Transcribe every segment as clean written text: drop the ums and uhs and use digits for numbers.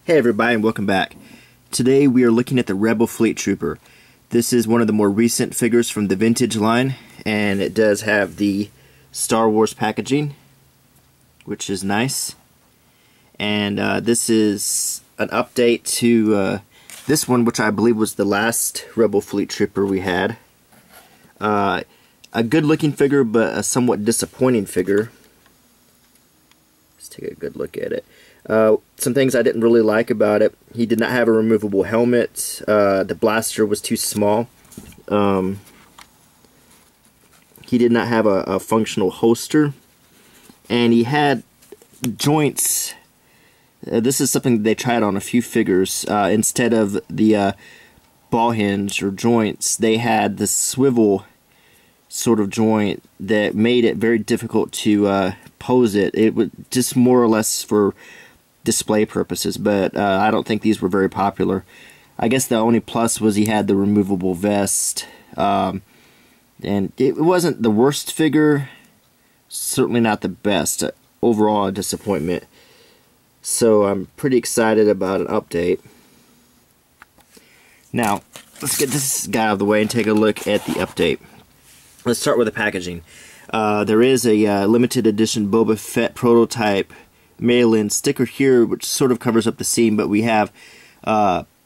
Hey everybody, and welcome back. Today we are looking at the Rebel Fleet Trooper. This is one of the more recent figures from the vintage line, and it does have the Star Wars packaging, which is nice. And this is an update to this one, which I believe was the last Rebel Fleet Trooper we had. A good looking figure, but a somewhat disappointing figure. Let's take a good look at it. Some things I didn't really like about it: he did not have a removable helmet, the blaster was too small, he did not have a functional holster, and he had joints. This is something they tried on a few figures. Instead of the ball hinge or joints, they had the swivel sort of joint that made it very difficult to pose it. It was just more or less for display purposes, but I don't think these were very popular. I guess the only plus was he had the removable vest, and it wasn't the worst figure, certainly not the best. Overall, a disappointment. So I'm pretty excited about an update. Now, let's get this guy out of the way and take a look at the update. Let's start with the packaging. There is a limited edition Boba Fett prototype mail-in sticker here, which sort of covers up the seam, but we have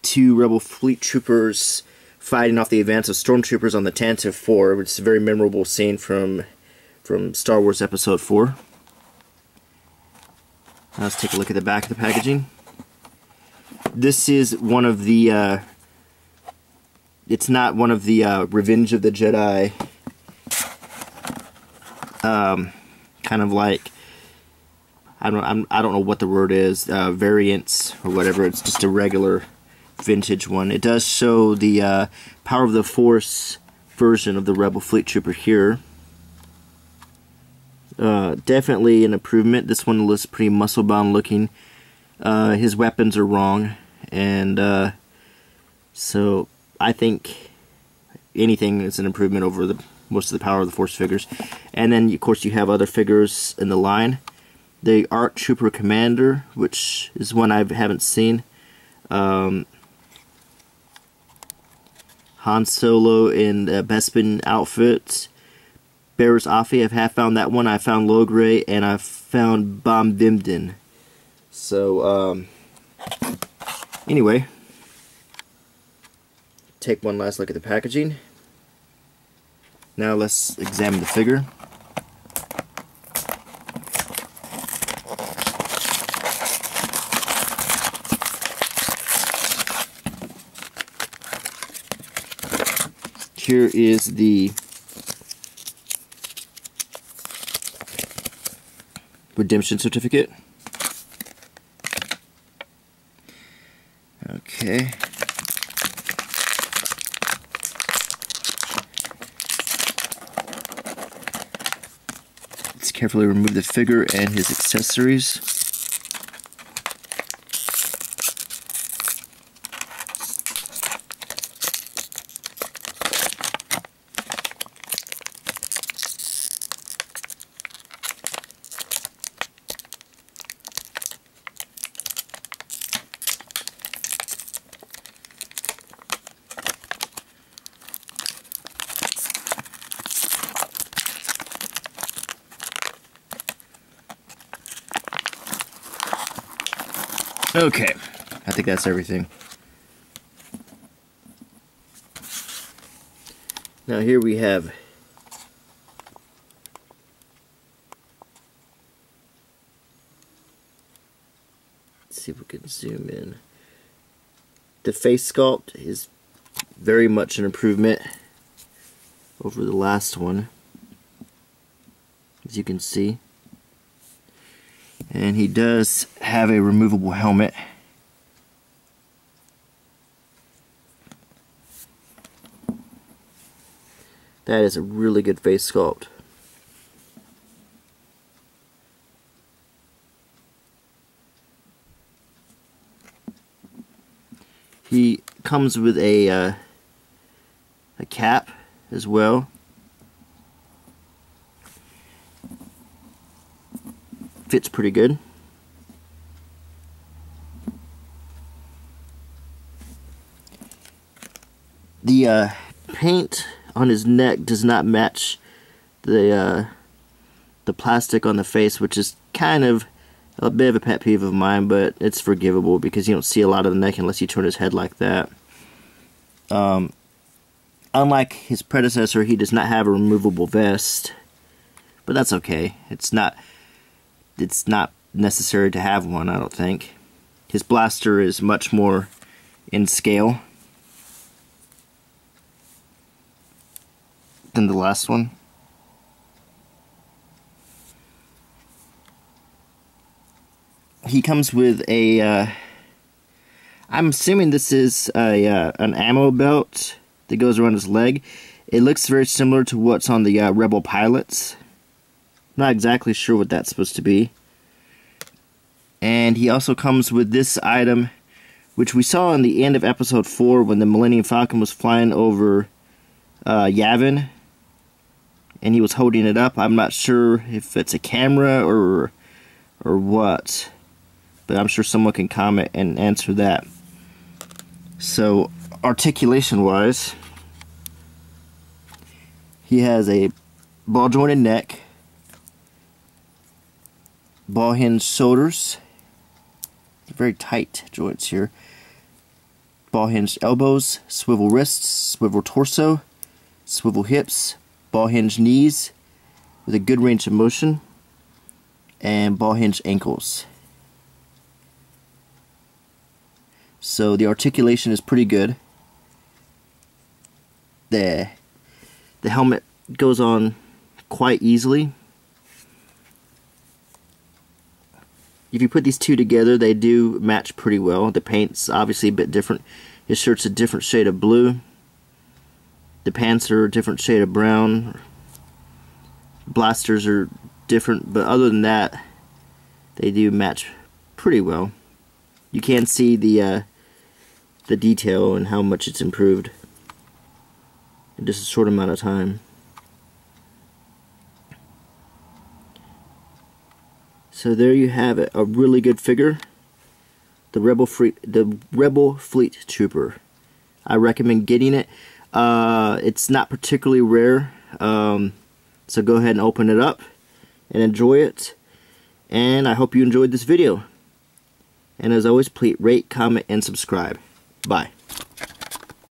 two Rebel Fleet Troopers fighting off the advance of Stormtroopers on the Tantive 4, which is a very memorable scene from Star Wars Episode 4. Now let's take a look at the back of the packaging. This is one of the, it's not one of the Revenge of the Jedi, kind of like, I don't know what the word is, variants or whatever. It's just a regular vintage one. It does show the Power of the Force version of the Rebel Fleet Trooper here. Definitely an improvement. This one looks pretty muscle-bound looking. His weapons are wrong, and so I think anything is an improvement over most of the Power of the Force figures. And then, of course, you have other figures in the line. The ARC Trooper Commander, which is one I haven't seen. Han Solo in the Bespin outfit. Bearers Afi, I have found that one. I found Logray, and I found Bom Vimden. So, anyway, take one last look at the packaging. Now let's examine the figure. Here is the redemption certificate. Okay. Let's carefully remove the figure and his accessories. Okay, I think that's everything. Now here we have let's see if we can zoom in. The face sculpt is very much an improvement over the last one, as you can see. And he does have a removable helmet. That is a really good face sculpt. He comes with a cap as well. Fits pretty good. The paint on his neck does not match the plastic on the face, which is kind of a bit of a pet peeve of mine, but it's forgivable because you don't see a lot of the neck unless you turn his head like that. Unlike his predecessor, he does not have a removable vest, but that's okay. It's not necessary to have one, I don't think. His blaster is much more in scale than the last one. He comes with a, I'm assuming this is an ammo belt that goes around his leg. It looks very similar to what's on the Rebel pilots. Not exactly sure what that's supposed to be. And he also comes with this item, which we saw in the end of episode 4 when the Millennium Falcon was flying over Yavin, and he was holding it up. I'm not sure if it's a camera or what, but I'm sure someone can comment and answer that. So, articulation-wise, he has a ball-jointed neck, ball-hinged shoulders, very tight joints here, ball-hinged elbows, swivel wrists, swivel torso, swivel hips, ball-hinged knees with a good range of motion, and ball-hinged ankles. So the articulation is pretty good. The helmet goes on quite easily. If you put these two together, they do match pretty well. The paint's obviously a bit different. His shirt's a different shade of blue. The pants are a different shade of brown. Blasters are different, but other than that, they do match pretty well. You can see the detail and how much it's improved in just a short amount of time. So there you have it, a really good figure, the Rebel Fleet Trooper. I recommend getting it. It's not particularly rare, so go ahead and open it up and enjoy it. And I hope you enjoyed this video. And as always, please rate, comment, and subscribe. Bye.